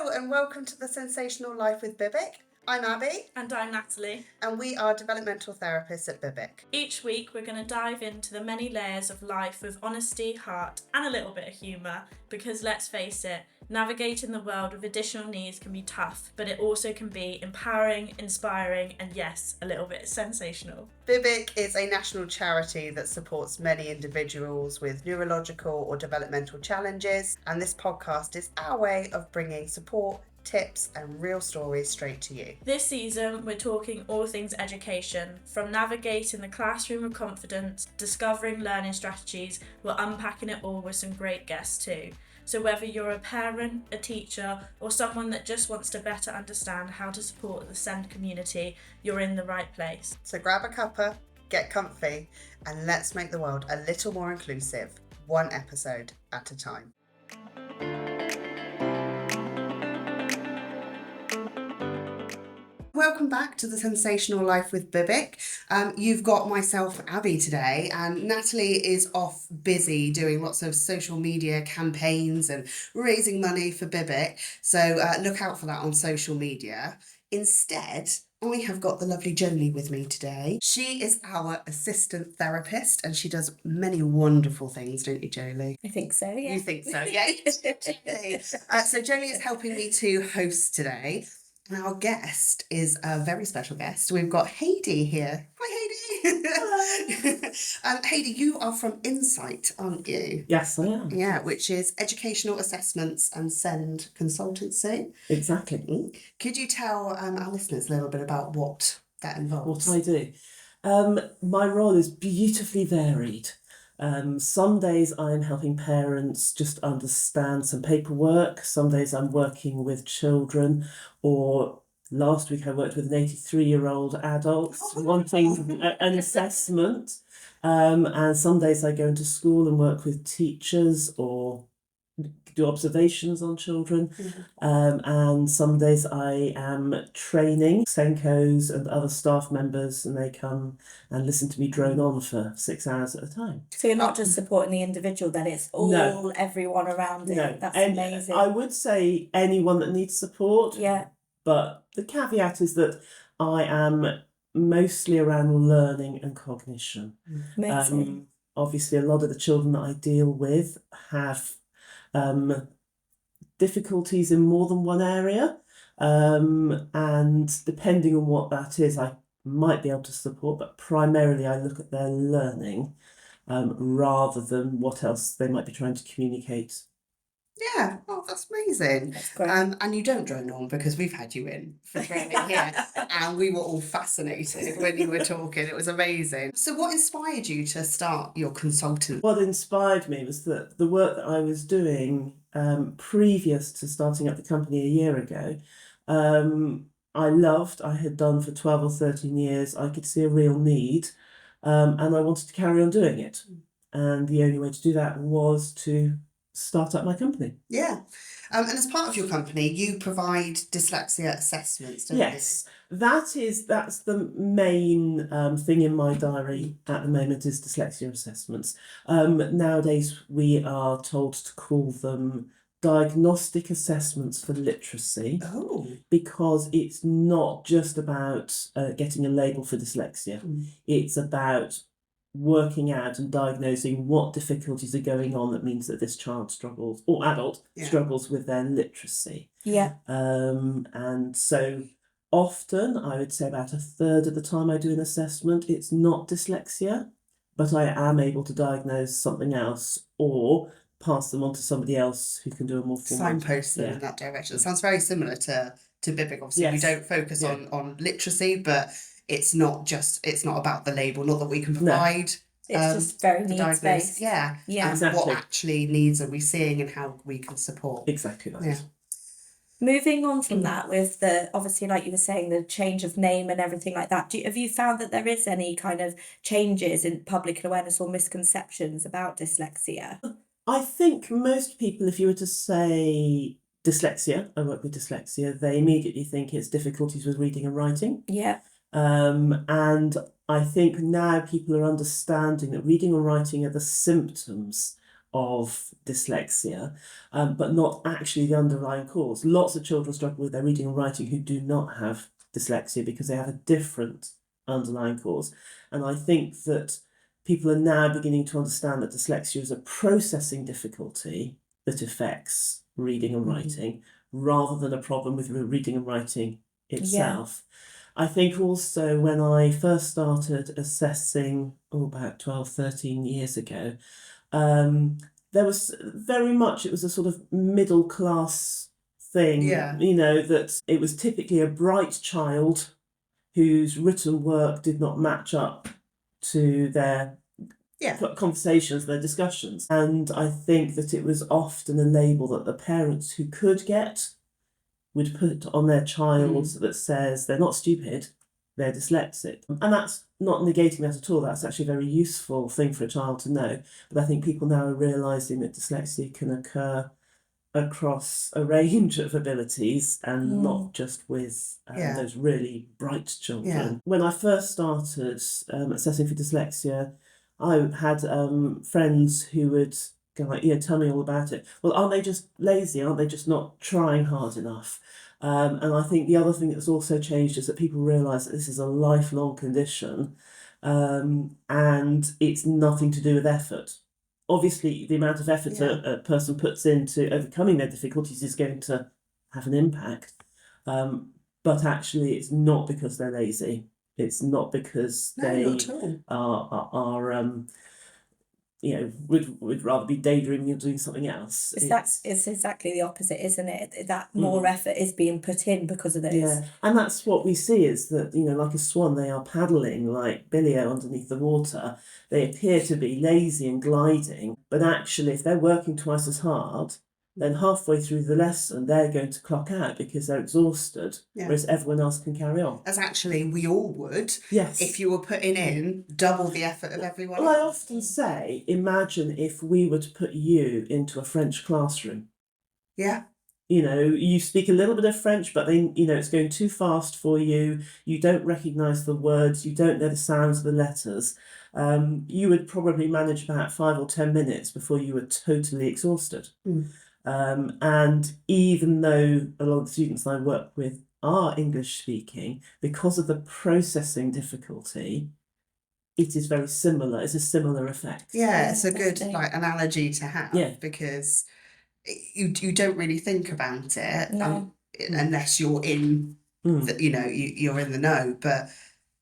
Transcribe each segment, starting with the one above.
Hello and welcome to The Sensational Life with Bibic. I'm Abby. And I'm Natalie. And we are developmental therapists at Bibic. Each week we're going to dive into the many layers of life with honesty, heart and a little bit of humour, because let's face it, navigating the world with additional needs can be tough, but it also can be empowering, inspiring and yes, a little bit sensational. Bibic is a national charity that supports many individuals with neurological or developmental challenges, and this podcast is our way of bringing support, tips and real stories straight to you. This season we're talking all things education, from navigating the classroom with confidence, discovering learning strategies. We're unpacking it all with some great guests too. So whether you're a parent, a teacher or someone that just wants to better understand how to support the SEND community, you're in the right place. So grab a cuppa, get comfy and let's make the world a little more inclusive, one episode at a time. Welcome back to The Sensational Life with Bibic. You've got myself, Abby, today, and Natalie is off busy doing lots of social media campaigns and raising money for Bibic. So look out for that on social media. Instead, we have got the lovely Jolie with me today. She is our assistant therapist and she does many wonderful things, don't you, Jolie? I think so, yeah. You think so, yeah. So Jolie is helping me to host today. And our guest is a very special guest. We've got Heidi here. Hi, Heidi. Hello. Heidi, you are from Insight, aren't you? Yes, I am. Yeah, which is Educational Assessments and SEND Consultancy. Exactly. Could you tell our listeners a little bit about what that involves? What I do. My role is beautifully varied. Some days I'm helping parents just understand some paperwork. Some days I'm working with children, or last week I worked with an 83-year-old adult wanting an assessment. And some days I go into school and work with teachers or do observations on children. And some days I am training Senkos and other staff members, and they come and listen to me drone on for 6 hours at a time. So you're not just supporting the individual then, it's all everyone around it. No. That's and amazing. I would say anyone that needs support. Yeah. But the caveat is that I am mostly around learning and cognition. Amazing. Obviously a lot of the children that I deal with have difficulties in more than one area, and depending on what that is, I might be able to support, but primarily I look at their learning rather than what else they might be trying to communicate. Yeah, oh, that's amazing. That's great. And you don't drone on because we've had you in for training here and we were all fascinated when you were talking. It was amazing. So what inspired you to start your consultant? What inspired me was that the work that I was doing previous to starting up the company a year ago, I had done for 12 or 13 years. I could see a real need and I wanted to carry on doing it. And the only way to do that was to start up my company. Yeah. And as part of your company, you provide dyslexia assessments, don't you? Yes, that's the main thing in my diary at the moment is dyslexia assessments. Nowadays we are told to call them diagnostic assessments for literacy. Oh. Because it's not just about getting a label for dyslexia. It's about working out and diagnosing what difficulties are going on that means that this child struggles, or adult struggles with their literacy. Yeah. And so often, I would say about a third of the time I do an assessment, it's not dyslexia, but I am able to diagnose something else or pass them on to somebody else who can do a more formal signpost them in that direction. It sounds very similar to Bibic. Obviously, we don't focus on literacy, but it's not about the label, not that we can provide. It's just very needs based. Yeah. And exactly. what actually needs are we seeing and how we can support. Exactly that. Yeah. Moving on from that, with the, obviously, like you were saying, the change of name and everything like that, have you found that there is any kind of changes in public awareness or misconceptions about dyslexia? I think most people, if you were to say dyslexia, I work with dyslexia, they immediately think it's difficulties with reading and writing. Yeah. And I think now people are understanding that reading and writing are the symptoms of dyslexia, but not actually the underlying cause. Lots of children struggle with their reading and writing who do not have dyslexia because they have a different underlying cause. And I think that people are now beginning to understand that dyslexia is a processing difficulty that affects reading and writing rather than a problem with reading and writing itself. I think also when I first started assessing, about 12, 13 years ago, there was very much, it was a sort of middle class thing, Yeah. you know, that it was typically a bright child whose written work did not match up to their Yeah. conversations, their discussions. And I think that it was often a label that the parents who could get would put on their child that says they're not stupid, they're dyslexic. And that's not negating that at all. That's actually a very useful thing for a child to know. But I think people now are realising that dyslexia can occur across a range of abilities and not just with those really bright children. Yeah. When I first started assessing for dyslexia, I had friends who would go like, yeah, tell me all about it. Well, aren't they just lazy? Aren't they just not trying hard enough? And I think the other thing that's also changed is that people realise that this is a lifelong condition, and it's nothing to do with effort. Obviously, the amount of effort a person puts into overcoming their difficulties is going to have an impact, but actually it's not because they're lazy. It's not because they not at all. are you know, would rather be daydreaming or doing something else. It's exactly the opposite, isn't it? That more effort is being put in because of those. Yeah, and that's what we see is that, you know, like a swan, they are paddling like Billy-O underneath the water. They appear to be lazy and gliding, but actually if they're working twice as hard, then halfway through the lesson they're going to clock out because they're exhausted, whereas everyone else can carry on. As actually we all would, Yes. if you were putting in double the effort of everyone Well, I else. often say, imagine if we were to put you into a French classroom. Yeah. You know, you speak a little bit of French, but then, you know, it's going too fast for you. You don't recognise the words. You don't know the sounds of the letters. You would probably manage about 5 or 10 minutes before you were totally exhausted. And even though a lot of the students I work with are English speaking, because of the processing difficulty, it is very similar. It's a similar effect. Yeah, it's a good definitely. analogy to have because you don't really think about it unless you're in the, you're in the know, but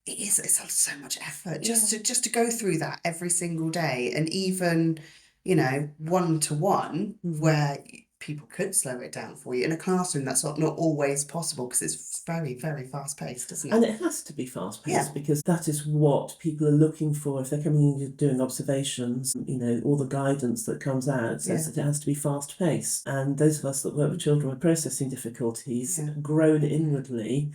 it's so much effort just to go through that every single day, and even one to one where people could slow it down for you in a classroom. That's not always possible because it's very, very fast paced, isn't it? And it has to be fast paced because that is what people are looking for if they're coming in doing observations. You know, all the guidance that comes out says that it has to be fast paced. And those of us that work with children with processing difficulties groan inwardly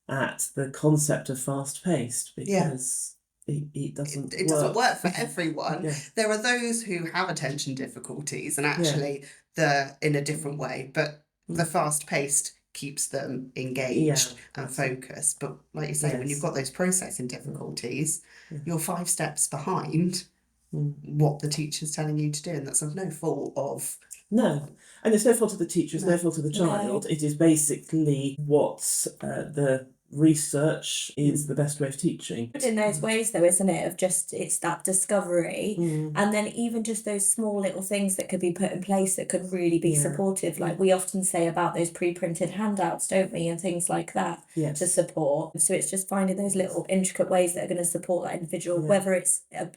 at the concept of fast paced because it doesn't it doesn't work for everyone. There are those who have attention difficulties and actually they're in a different way, but the fast paced keeps them engaged and focused. But like you say, when you've got those processing difficulties, you're 5 steps behind what the teacher's telling you to do, and that's of no fault of. No, and it's no fault of the teacher, it's no fault of the child. It is basically what the research is the best way of teaching. In those ways though, isn't it, of just it's that discovery and then even just those small little things that could be put in place that could really be supportive, like we often say about those pre-printed handouts, don't we, and things like that to support. So it's just finding those little intricate ways that are going to support that individual, whether it's a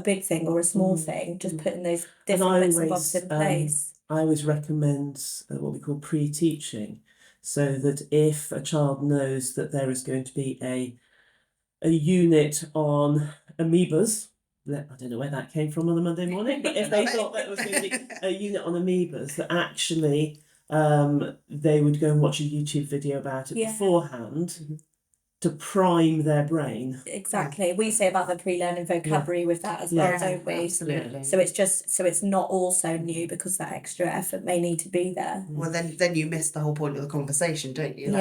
big thing or a small thing, just putting those different bits and bobs in place. I always recommend what we call pre-teaching, so that if a child knows that there is going to be a unit on amoebas, I don't know where that came from on a Monday morning, but if they thought that was going to be a unit on amoebas, that actually they would go and watch a YouTube video about it beforehand to prime their brain. Exactly. We say about the pre-learning vocabulary with that as well, don't we? Absolutely. So it's not also new because that extra effort may need to be there. Well, then you miss the whole point of the conversation, don't you?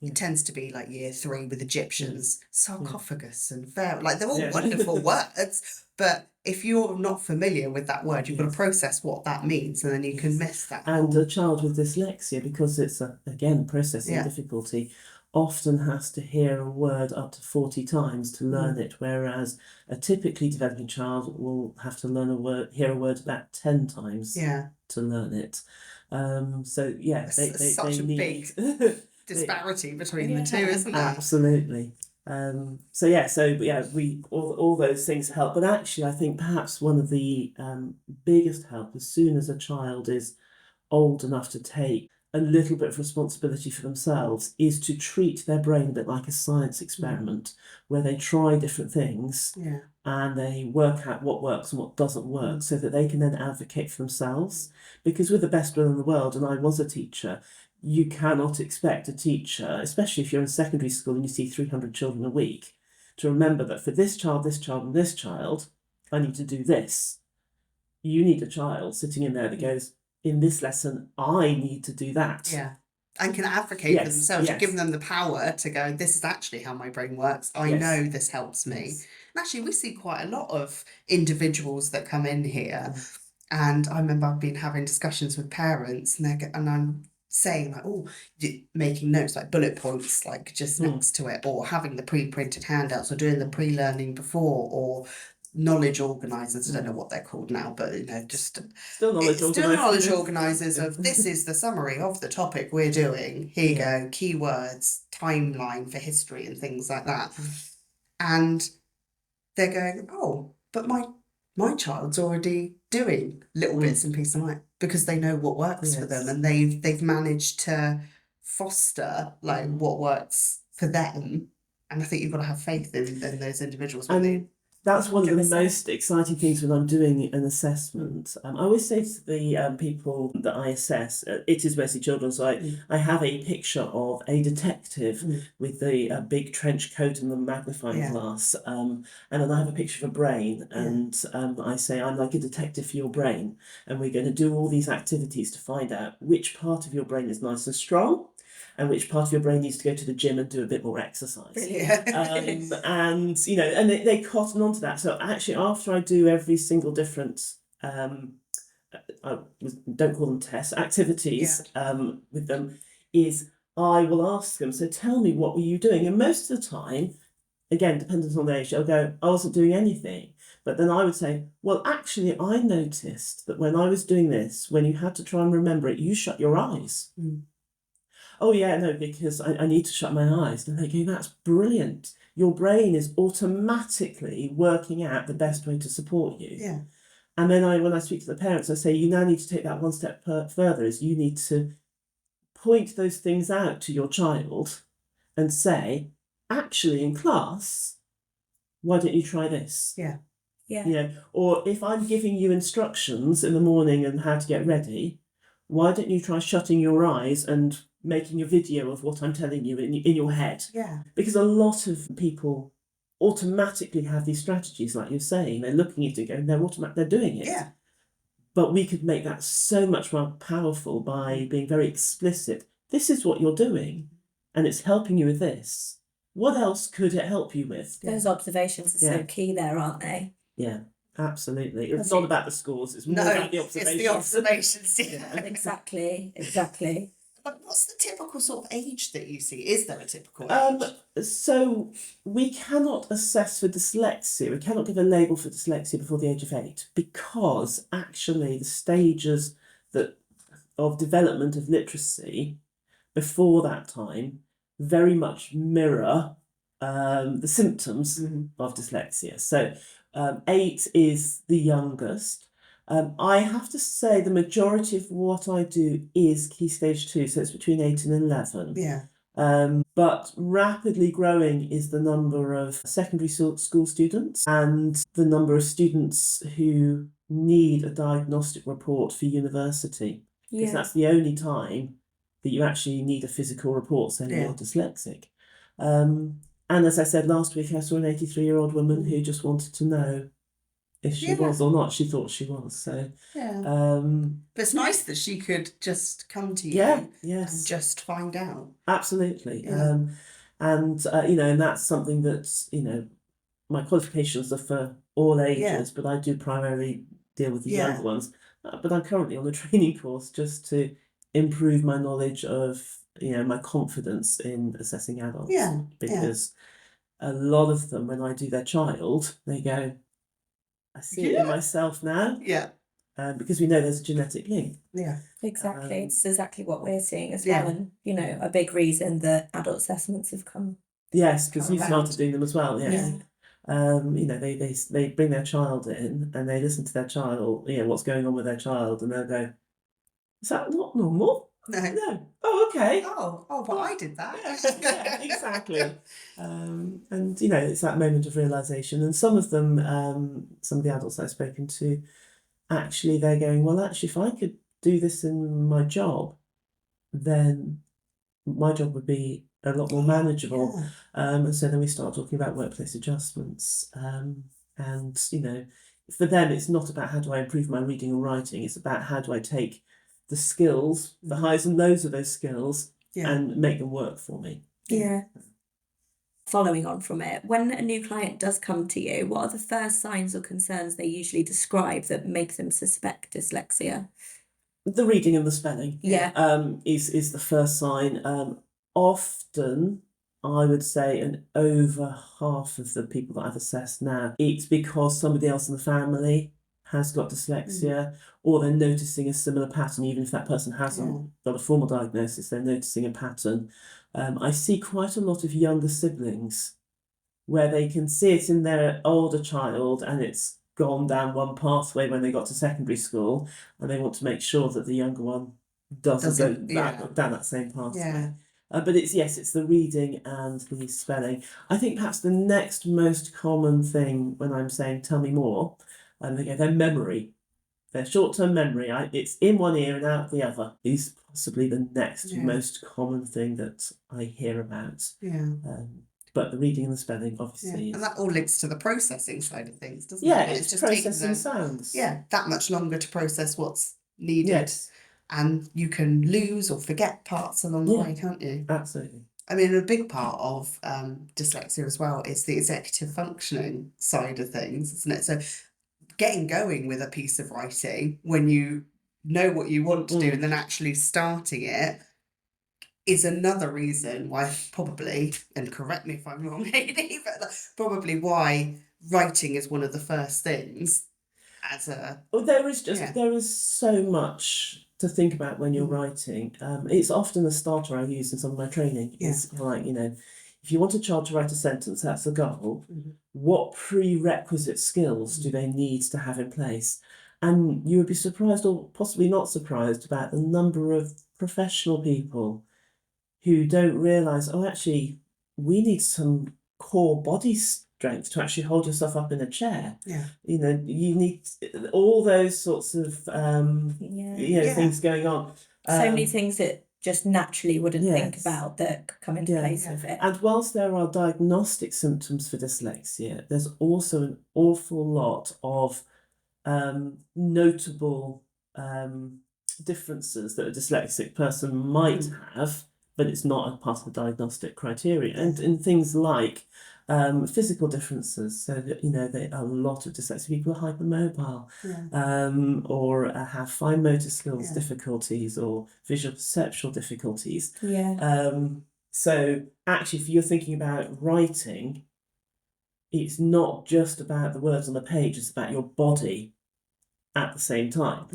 It tends to be like year 3 with Egyptians, sarcophagus and like they're all Yeah. wonderful words, but if you're not familiar with that word, you've got to process what that means, and then you can miss that. And whole- a child with dyslexia, because it's again processing Yeah. difficulty, often has to hear a word up to 40 times to learn it, whereas a typically developing child will have to hear a word about 10 times yeah, to learn it. So yeah, It's such a need disparity between the two, isn't there? absolutely. We all those things help. But actually, I think perhaps one of the biggest help, as soon as a child is old enough to take a little bit of responsibility for themselves, is to treat their brain a bit like a science experiment, where they try different things Yeah. and they work out what works and what doesn't work, so that they can then advocate for themselves. Because with the best will in the world, and I was a teacher, you cannot expect a teacher, especially if you're in secondary school and you see 300 children a week, to remember that for this child, and this child, I need to do this. You need a child sitting in there that goes, in this lesson, I need to do that. Yeah. And can advocate for Yes, themselves. You're yes. giving them the power to go, this is actually how my brain works. I Yes. know this helps me. Yes. And actually, we see quite a lot of individuals that come in here. And I remember I've been having discussions with parents, and I'm saying like, oh, making notes, like bullet points, like just next to it, or having the pre-printed handouts, or doing the pre-learning before, or knowledge organisers. I don't know what they're called now, but just Still knowledge organisers of this is the summary of the topic we're doing. Here you go, keywords, timeline for history and things like that. And they're going, oh, but my child's already doing little bits and pieces like, because they know what works for them, and they've managed to foster like what works for them. And I think you've got to have faith in those individuals. That's one of the 100%. most exciting things when I'm doing an assessment. I always say to the people that I assess, it is Wesley Children, so I have a picture of a detective with the big trench coat and the magnifying glass, and then I have a picture of a brain, and I say, I'm like a detective for your brain, and we're going to do all these activities to find out which part of your brain is nice and strong, and which part of your brain needs to go to the gym and do a bit more exercise. And they cotton onto that. So actually, after I do every single different, I don't call them tests, activities with them, is I will ask them, so tell me, what were you doing? And most of the time, again, dependent on the age, they'll go, I wasn't doing anything. But then I would say, well, actually, I noticed that when I was doing this, when you had to try and remember it, you shut your eyes. Oh yeah, no, because I need to shut my eyes. And they go, that's brilliant. Your brain is automatically working out the best way to support you. Yeah. And then when I speak to the parents, I say, you now need to take that one step further, is you need to point those things out to your child and say, actually in class, why don't you try this? Yeah. Or if I'm giving you instructions in the morning on how to get ready, why don't you try shutting your eyes and making a video of what I'm telling you in your head? Yeah. Because a lot of people automatically have these strategies, like you're saying. They're looking at it and they're doing it. Yeah. But we could make that so much more powerful by being very explicit. This is what you're doing, and it's helping you with this. What else could it help you with? Those observations are so key there, aren't they? Yeah, absolutely. It's not about the scores, it's more about the observations. It's the observations, Exactly. But what's the typical sort of age that you see? Is there a typical age? So we cannot assess for dyslexia, we cannot give a label for dyslexia before the age of 8, because actually the stages of development of literacy before that time very much mirror the symptoms of dyslexia. So 8 is the youngest. I have to say the majority of what I do is Key Stage 2, so it's between 8 and 11. Yeah. But rapidly growing is the number of secondary school students and the number of students who need a diagnostic report for university. Because that's the only time that you actually need a physical report saying you're dyslexic. And as I said last week, I saw an 83-year-old woman who just wanted to know if she Yeah. was or not. She thought she was. So, Yeah. um, But it's nice that she could just come to you yeah, and yes, just find out. absolutely. Yeah. And and that's something that, my qualifications are for all ages, but I do primarily deal with the Yeah. younger ones. But I'm currently on a training course just to improve my knowledge of, my confidence in assessing adults. Yeah. Because a lot of them, when I do their child, they go, I see it in myself now, Yeah. because we know there's a genetic link. Yeah. Exactly. It's exactly what we're seeing as Yeah. well. And, a big reason that adult assessments have come. Yes, because you Come started around. doing them as well. Yes. Yeah. They bring their child in and they listen to their child, what's going on with their child, and they'll go, "Is that not normal?" No. No. Oh, okay. But I did that. Yeah, exactly. And it's that moment of realization. And some of them, some of the adults I've spoken to, actually, they're going, well, actually, if I could do this in my job, then my job would be a lot more manageable. Yeah. And so then we start talking about workplace adjustments. And, for them, it's not about how do I improve my reading and writing, it's about how do I take the skills, the highs and lows of those skills, Yeah. and make them work for me. Yeah. Following on from it, when a new client does come to you, what are the first signs or concerns they usually describe that make them suspect dyslexia? The reading and the spelling Yeah. is the first sign. Often, I would say, and over half of the people that I've assessed now, it's because somebody else in the family has got dyslexia, or they're noticing a similar pattern, even if that person hasn't got a formal diagnosis, they're noticing a pattern. I see quite a lot of younger siblings where they can see it in their older child and it's gone down one pathway when they got to secondary school, and they want to make sure that the younger one doesn't go down that same pathway. Yeah. But it's the reading and the spelling. I think perhaps the next most common thing when I'm saying tell me more, they go their memory, their short-term memory. It's in one ear and out the other. Is possibly the next most common thing that I hear about. Yeah. But the reading and the spelling, obviously, And that all links to the processing side of things, doesn't yeah, it? it's just processing taking sounds. that much longer to process what's needed. Yes, And you can lose or forget parts along the way, can't you? absolutely. I mean, a big part of dyslexia as well is the executive functioning side of things, isn't it? So getting going with a piece of writing when you know what you want to do and then actually starting it is another reason why probably, and correct me if I'm wrong, Heidi, but probably why writing is one of the first things as a... Well, there is so much to think about when you're writing. It's often a starter I use in some of my training. It's like, if you want a child to write a sentence, that's the goal. What prerequisite skills do they need to have in place? And you would be surprised, or possibly not surprised, about the number of professional people who don't realise, oh, actually, we need some core body strength to actually hold yourself up in a chair. Yeah. You need all those sorts of things going on. So many things that just naturally wouldn't think about that come into place with it. And whilst there are diagnostic symptoms for dyslexia, there's also an awful lot of notable differences that a dyslexic person might have, but it's not a part of the diagnostic criteria. And in things like physical differences, so that a lot of dyslexic people are hypermobile, or have fine motor skills difficulties or visual perceptual difficulties. So actually, if you're thinking about writing, it's not just about the words on the page, it's about your body at the same time.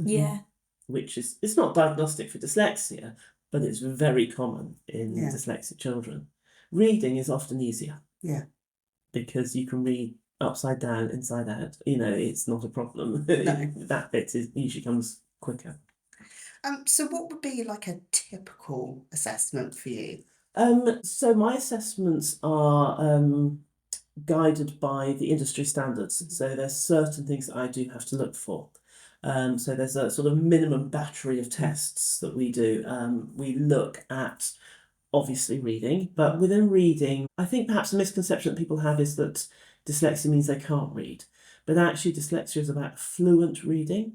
Which it's not diagnostic for dyslexia, but it's very common in dyslexic children. Reading is often easier. Because you can read upside down, inside out. It's not a problem. No. That bit usually comes quicker. So what would be like a typical assessment for you? So my assessments are guided by the industry standards. So there's certain things that I do have to look for. So there's a sort of minimum battery of tests that we do. We look at obviously reading, but within reading, I think perhaps a misconception that people have is that dyslexia means they can't read. but actually dyslexia is about fluent reading.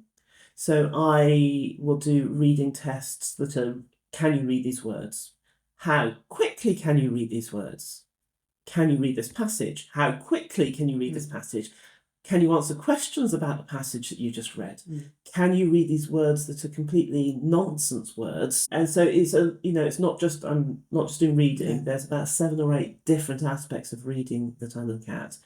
So I will do reading tests that are, can you read these words? How quickly can you read these words? Can you read this passage? How quickly can you read this passage? Can you answer questions about the passage that you just read? Can you read these words that are completely nonsense words? And so it's it's not just, I'm not just doing reading. There's about 7 or 8 different aspects of reading that I look at.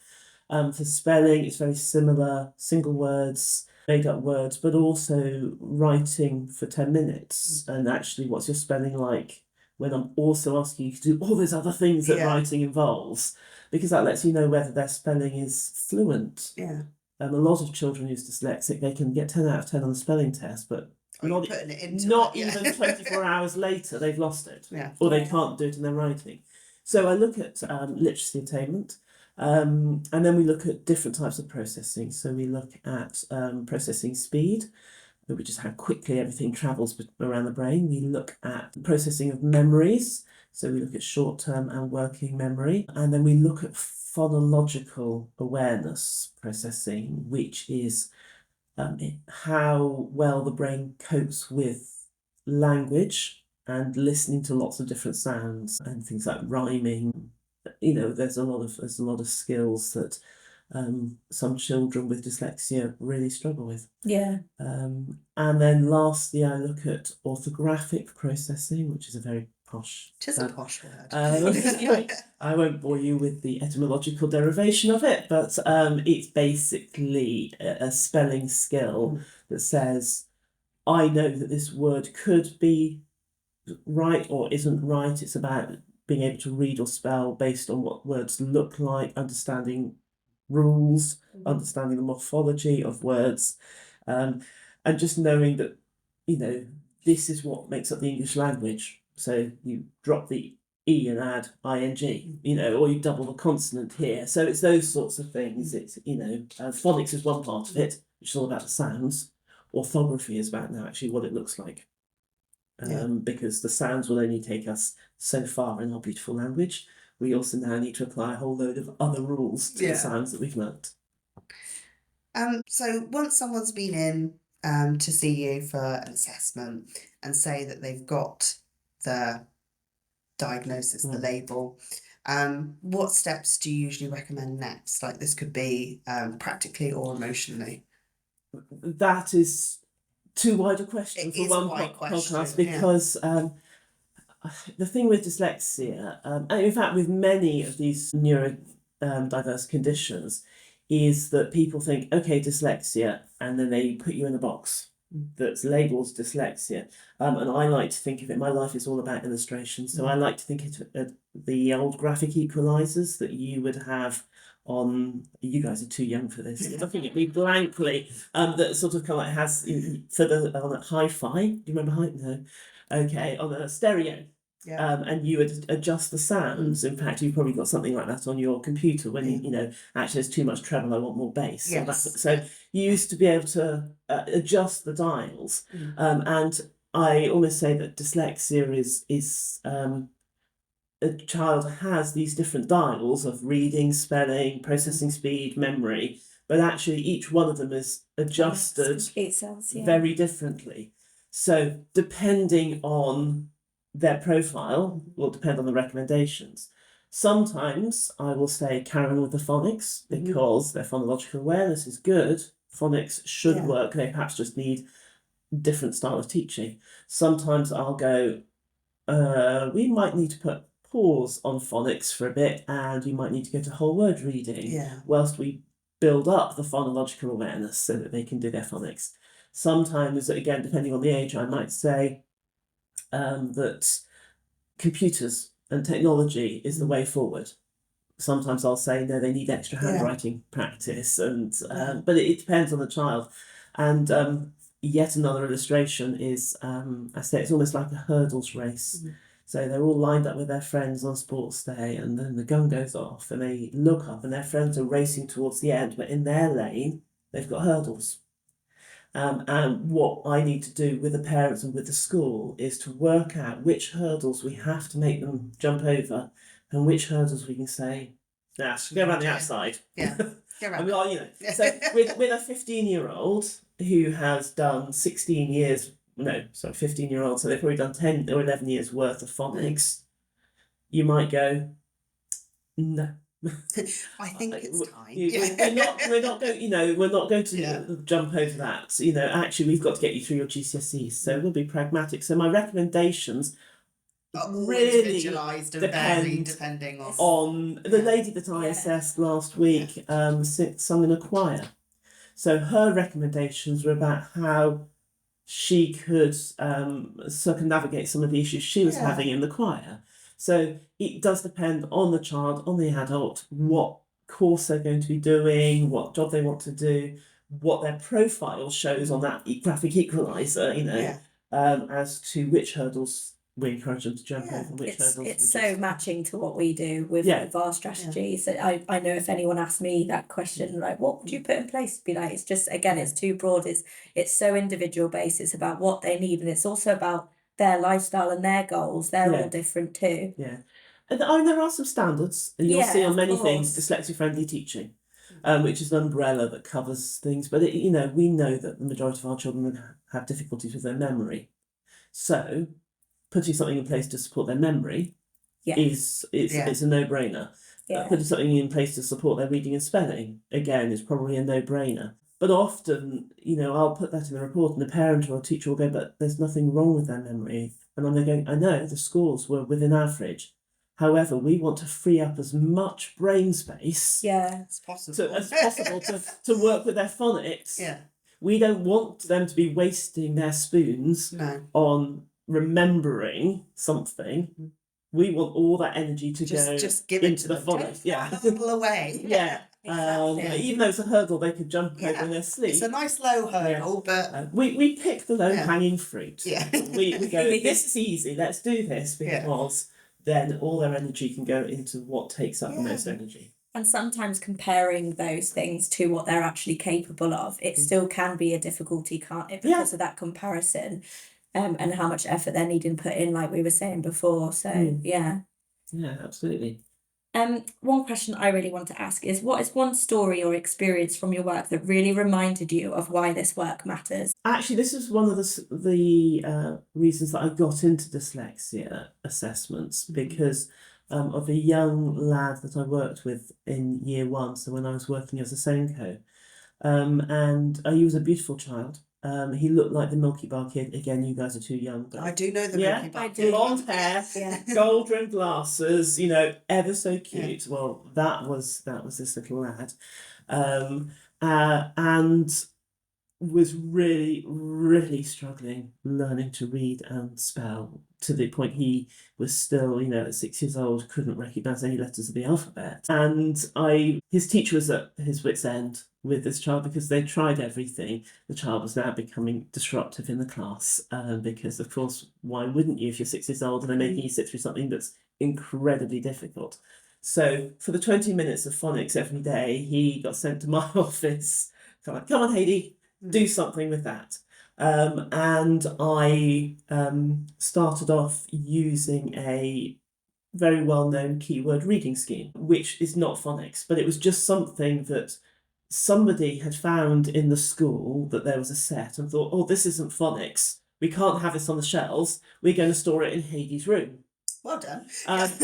For spelling, it's very similar, single words, made up words, but also writing for 10 minutes. And actually, what's your spelling like when I'm also asking you to do all those other things that writing involves? Because that lets you know whether their spelling is fluent. Yeah. A lot of children who's dyslexic, they can get 10 out of 10 on the spelling test, but Not putting it into not it, even 24 hours later, they've lost it. Yeah. Or they can't do it in their writing. So I look at literacy attainment, and then we look at different types of processing. So we look at processing speed, which is how quickly everything travels around the brain. We look at processing of memories. So we look at short-term and working memory. And then we look at phonological awareness processing, which is how well the brain copes with language and listening to lots of different sounds and things like rhyming. There's a lot of skills that some children with dyslexia really struggle with. Yeah. And then lastly, I look at orthographic processing, which is a very posh. It is a posh word. I won't bore you with the etymological derivation of it, but it's basically a spelling skill that says, I know that this word could be right or isn't right. It's about being able to read or spell based on what words look like, understanding rules, understanding the morphology of words, and just knowing that, this is what makes up the English language. So you drop the E and add ing, or you double the consonant here. So it's those sorts of things. It's, phonics is one part of it, which is all about the sounds. Orthography is about now actually what it looks like. Because the sounds will only take us so far in our beautiful language. We also now need to apply a whole load of other rules to the sounds that we've learnt. So once someone's been in to see you for an assessment and say that they've got the diagnosis, the label, what steps do you usually recommend next? Like, this could be practically or emotionally. That is too wide a question for one podcast, because the thing with dyslexia, and in fact with many of these neurodiverse conditions, is that people think, okay, dyslexia, and then they put you in a box that's labelled dyslexia. And I like to think of it, my life is all about illustration, so I like to think of the old graphic equalisers that you would have on, you guys are too young for this, looking at me blankly, that sort of kind of has, on a hi-fi, do you remember hi? No. Okay, on a stereo. And you would adjust the sounds. In fact, you've probably got something like that on your computer when actually there's too much treble, I want more bass. Yes. So you used to be able to adjust the dials. And I almost say that dyslexia is a child has these different dials of reading, spelling, processing speed, memory, but actually each one of them is adjusted very differently. So depending on their profile will depend on the recommendations. Sometimes I will say carry on with the phonics because their phonological awareness is good. Phonics should work. They perhaps just need different style of teaching. Sometimes I'll go, we might need to put pause on phonics for a bit, and you might need to go to whole word reading whilst we build up the phonological awareness so that they can do their phonics. Sometimes, again, depending on the age, I might say that computers and technology is the way forward. Sometimes I'll say, no, they need extra handwriting practice, and but it depends on the child. And yet another illustration is, I say it's almost like a hurdles race. So they're all lined up with their friends on sports day, and then the gun goes off and they look up and their friends are racing towards the end, but in their lane, they've got hurdles. And what I need to do with the parents and with the school is to work out which hurdles we have to make them jump over and which hurdles we can say, go around the outside. Go I mean, around. you know, so with a 15-year-old who has done 16 years, no, sorry, 15-year-old, so they've probably done 10 or 11 years worth of phonics, you might go, no. I think it's time. We're not going, you know, we're not going to Yeah. jump over that. You know, actually, we've got to get you through your GCSEs, so we'll be pragmatic. So my recommendations All really individualised and varied depend depending on. on the lady that I Yeah. assessed last week. Sung in a choir, so her recommendations were about how she could circumnavigate some of the issues she was Yeah. having in the choir. So it does depend on the child, on the adult, what course they're going to be doing, what job they want to do, what their profile shows on that graphic equalizer, you know, Yeah. as to which hurdles we encourage them to jump Yeah. over and which hurdles It's we so just... matching to what we do with Yeah. our strategies. I know if anyone asked me that question, like, what would you put in place? To be like, it's just, again, it's too broad. It's so individual based. It's about what they need, and it's also about their lifestyle and their goals. They're Yeah. all different too. Yeah. And there are some standards, and you'll Yeah, see on of many things course. dyslexia-friendly teaching, which is an umbrella that covers things. But it, you know, we know that the majority of our children have difficulties with their memory, so putting something in place to support their memory Yeah. it's a no-brainer. Yeah. Putting something in place to support their reading and spelling, again, is probably a no-brainer. But often, you know, I'll put that in the report and the parent or a teacher will go, but there's nothing wrong with their memory. And I'm there going, I know, the scores were within average. However, we want to free up as much brain space Yeah. It's possible. as possible to work with their phonics. Yeah. We don't want them to be wasting their spoons No. on remembering something. We want all that energy to go Just give it into to the them. phonics. Take Yeah. that hurdle away. Yeah. Exactly. Even though it's a hurdle they could jump Yeah. over in their sleep. It's a nice low hurdle, but We pick the low hanging fruit. Yeah. we go, this is easy, let's do this, Yeah. because then all their energy can go into what takes up the Yeah. most energy. And sometimes comparing those things to what they're actually capable of, it still can be a difficulty, can't it? Because of that comparison, and how much effort they're needing to put in, like we were saying before. So yeah. Yeah, absolutely. One question I really want to ask is, what is one story or experience from your work that really reminded you of why this work matters? Actually, this is one of the reasons that I got into dyslexia assessments, because of a young lad that I worked with in year one, so when I was working as a Senko. And he was a beautiful child. He looked like the Milky Bar kid. Again, you guys are too young. But I do know the yeah, Milky Bar. I do. blonde hair, Yeah. gold rimmed glasses, you know, ever so cute. Well, that was this little lad. And was really, really struggling learning to read and spell, to the point he was still, you know, at 6 years old, couldn't recognise any letters of the alphabet. And his teacher was at his wit's end with this child, because they tried everything. The child was now becoming disruptive in the class, because, of course, why wouldn't you if you're 6 years old and they're making you sit through something that's incredibly difficult? So for the 20 minutes of phonics every day, he got sent to my office. So I'm like, come on, Heidi, do something with that. And I started off using a very well-known keyword reading scheme, which is not phonics, but it was just something that somebody had found in the school, that there was a set, and thought, oh, this isn't phonics. We can't have this on the shelves. We're going to store it in Heidi's room. Well done.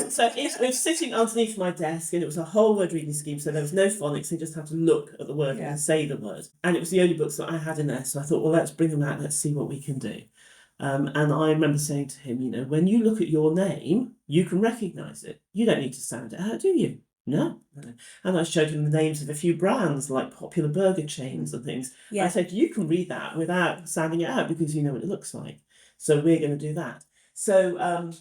So it was sitting underneath my desk, and it was a whole word reading scheme, so there was no phonics. They just had to look at the word and say the word. And it was the only books that I had in there, so I thought, well, let's bring them out, let's see what we can do. And I remember saying to him, you know, when you look at your name, you can recognise it. You don't need to sound it out, do you? No. And I showed him the names of a few brands, like popular burger chains and things. Yeah. I said, you can read that without sounding it out, because you know what it looks like. So we're going to do that. So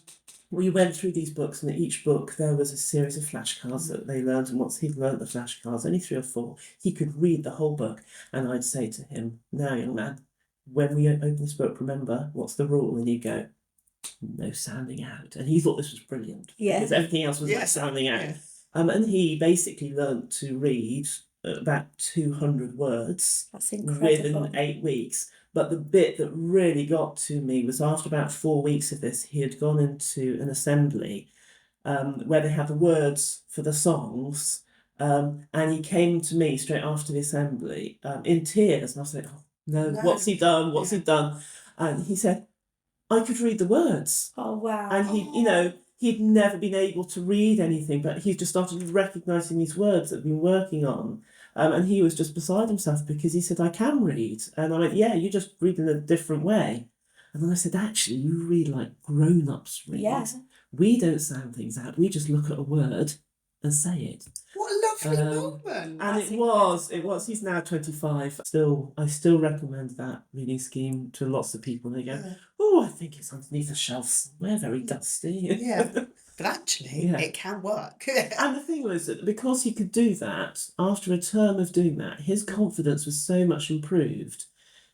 we went through these books, and in each book there was a series of flashcards that they learned, and once he'd learned the flashcards, only 3 or 4, he could read the whole book. And I'd say to him, now, young man, when we open this book, remember, what's the rule? And he'd go, no sounding out. And he thought this was brilliant, because everything else was about sounding out. And he basically learnt to read about 200 words. That's incredible. Within 8 weeks. But the bit that really got to me was, after about 4 weeks of this, he had gone into an assembly where they had the words for the songs, And he came to me straight after the assembly in tears, and I was like, oh no, No. what's he done? What's Yeah. he done? And he said, I could read the words. Oh wow. And he'd never been able to read anything, but he just started recognising these words that I've been working on. And he was just beside himself because he said, I can read. And I went, yeah, you just read in a different way. And then I said, actually, you read like grown-ups read. Yeah. We don't sound things out. We just look at a word and say it. What a lovely moment. And That's it was. He's now 25. I still recommend that reading scheme to lots of people. And they go, oh, I think it's underneath the shelf somewhere, very dusty. Yeah. But actually, Yeah. it can work. And the thing was that because he could do that, after a term of doing that, his confidence was so much improved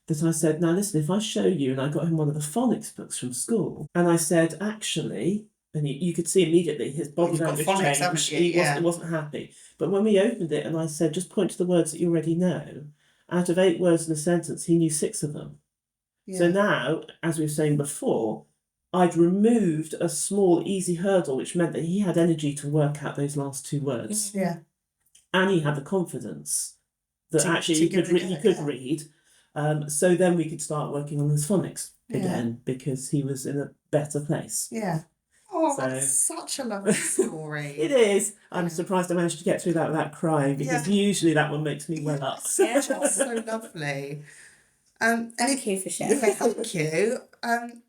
that I said, now listen, if I show you, and I got him one of the phonics books from school, and I said, actually, and you could see immediately his body You've got language phonics, changed. haven't you? He Yeah. wasn't happy. But when we opened it and I said, just point to the words that you already know, out of 8 words in a sentence, he knew 6 of them. Yeah. So now, as we were saying before, I'd removed a small, easy hurdle, which meant that he had energy to work out those last 2 words. Yeah. And he had the confidence that actually to he could, give it a he go, could yeah. read. So then we could start working on his phonics again because he was in a better place. Yeah. Oh, So- that's such a lovely story. It is. I'm surprised I managed to get through that without crying because usually that one makes me well up. Yeah. That's so lovely. And Thank you for sharing. Thank you.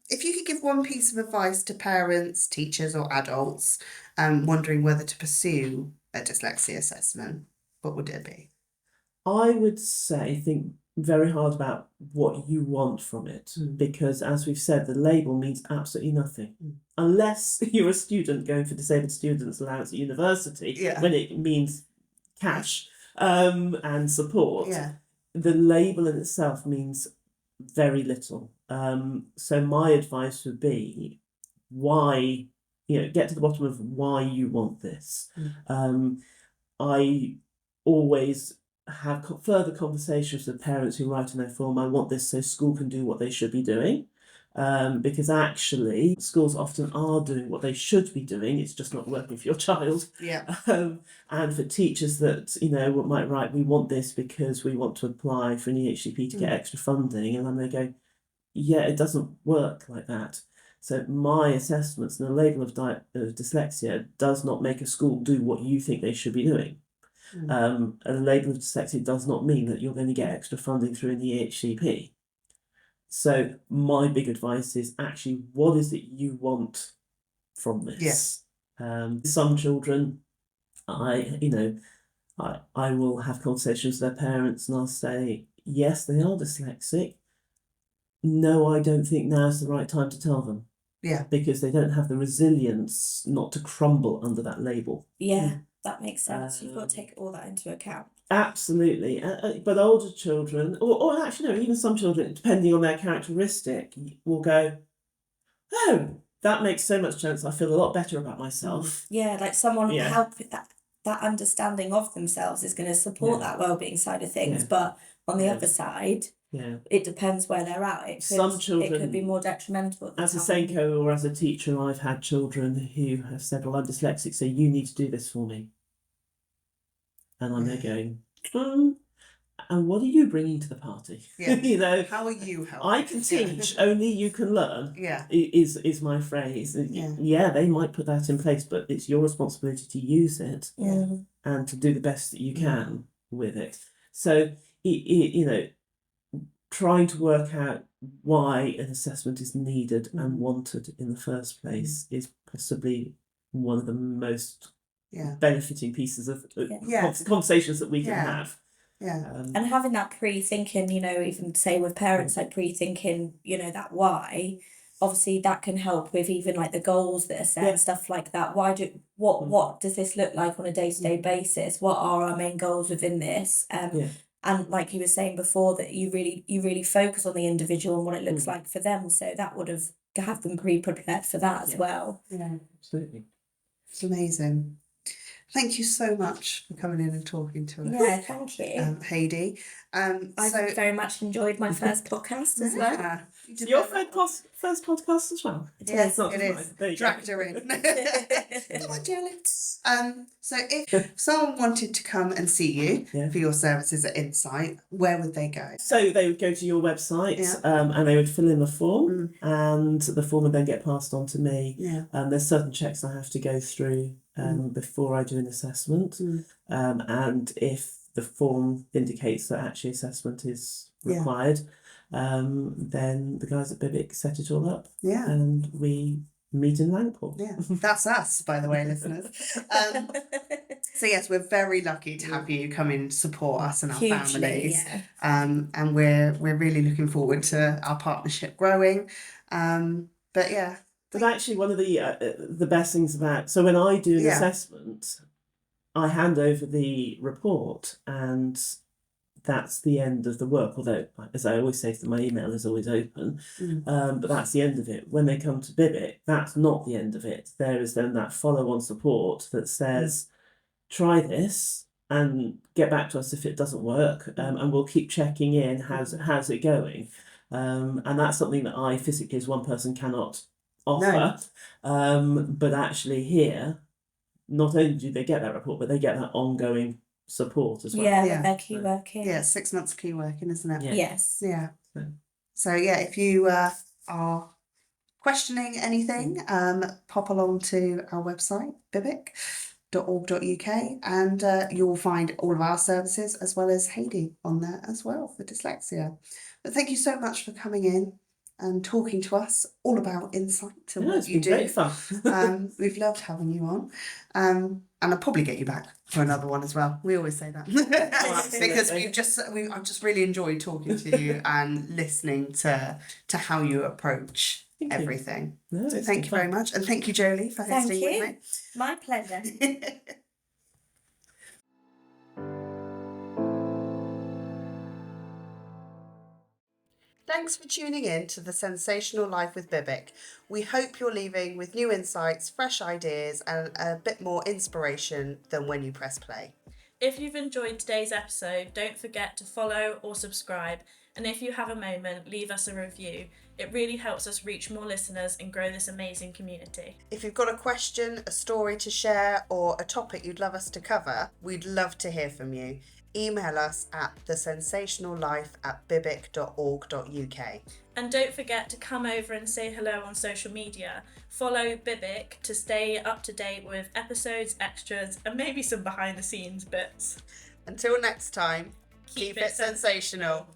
If you could give one piece of advice to parents, teachers, or adults wondering whether to pursue a dyslexia assessment, what would it be? I would say think very hard about what you want from it because, as we've said, the label means absolutely nothing unless you're a student going for disabled students allowance at university. Yeah. When it means cash and support. Yeah. The label in itself means very little. So my advice would be why, get to the bottom of why you want this. I always have further conversations with parents who write in their form, I want this so school can do what they should be doing. Because actually schools often are doing what they should be doing, it's just not working for your child. Yeah. And for teachers that, might write, we want this because we want to apply for an EHCP to get extra funding, and then they go, yeah, it doesn't work like that. So my assessments and the label of dyslexia does not make a school do what you think they should be doing. A label of dyslexia does not mean that you're going to get extra funding through an EHCP. So my big advice is actually, what is it you want from this? Some children, I will have conversations with their parents and I'll say, yes, they are dyslexic. No, I don't think now's the right time to tell them. Yeah. Because they don't have the resilience not to crumble under that label. Yeah, that makes sense. You've got to take all that into account. Absolutely. But older children, or actually, no, even some children, depending on their characteristic, will go, oh, that makes so much sense. I feel a lot better about myself. Yeah, like someone Yeah. help with that understanding of themselves is going to support Yeah. that well-being side of things. Yeah. But on the Yeah. other side, Yeah. it depends where they're at. It could, Some children- it could be more detrimental. at the As a time. Senko or as a teacher, I've had children who have said, well, I'm dyslexic, so you need to do this for me. And I'm there going, and what are you bringing to the party? Yeah. How are you helping? I can teach, only you can learn. Yeah. Is my phrase. Yeah. They might put that in place, but it's your responsibility to use it Yeah. and to do the best that you can with it. So, trying to work out why an assessment is needed and wanted in the first place is possibly one of the most benefiting pieces of conversations that we can have. Yeah. And having that pre-thinking, even say with parents, like pre-thinking, that why, obviously that can help with even like the goals that are set and stuff like that. What does this look like on a day-to-day basis? What are our main goals within this? And like you were saying before, that you really focus on the individual and what it looks like for them. So that would have them pre-prepared for that as well. Yeah. Absolutely. It's amazing. Thank you so much for coming in and talking to us. Yeah, thank you. Heidi. I've very much enjoyed my first podcast as well. you to Your them. first podcast as well. Yes, Not it just is. mine. There you Dragged go. her in. Come on, Jelly. So if someone wanted to come and see you Yeah. for your services at Insight, where would they go? So they would go to your website, Yeah. and they would fill in the form, and the form would then get passed on to me. Yeah. There's certain checks I have to go through before I do an assessment, and if the form indicates that actually assessment is required, then the guys at Bibic set it all up, Yeah. and we meet in Langport. Yeah, that's us, by the way, listeners. So yes, we're very lucky to have you come in to support us and our Hugely, families. yeah. And we're really looking forward to our partnership growing. But yeah. But actually, one of the best things about when I do an assessment, I hand over the report, and that's the end of the work. Although, as I always say to them, my email is always open, but that's the end of it. When they come to Bibic, that's not the end of it. There is then that follow-on support that says, try this and get back to us if it doesn't work, and we'll keep checking in. How's it going? And that's something that I physically, as one person, cannot offer. But actually here, not only do they get that report, but they get that ongoing support as well. Yeah, their key working. Yeah, 6 months key working, isn't it? Yeah. Yes. Yeah. So yeah, if you are questioning anything, pop along to our website, bibic.org.uk, and you'll find all of our services as well as Heidi on there as well for dyslexia. But thank you so much for coming in and talking to us all about Insight and what you do. It's been great fun. We've loved having you on. And I'll probably get you back for another one as well. We always say that. Because I've just really enjoyed talking to you and listening to how you approach everything. No, So it's thank been you very fun. much. And thank you, Jolie, for hosting Thank you. with me. My pleasure. Thanks for tuning in to The Sensational Life with Bibic. We hope you're leaving with new insights, fresh ideas, and a bit more inspiration than when you press play. If you've enjoyed today's episode, don't forget to follow or subscribe. And if you have a moment, leave us a review. It really helps us reach more listeners and grow this amazing community. If you've got a question, a story to share, or a topic you'd love us to cover, we'd love to hear from you. Email us at thesensationallife@bibic.org.uk. And don't forget to come over and say hello on social media. Follow Bibic to stay up to date with episodes, extras, and maybe some behind the scenes bits. Until next time, keep it sensational.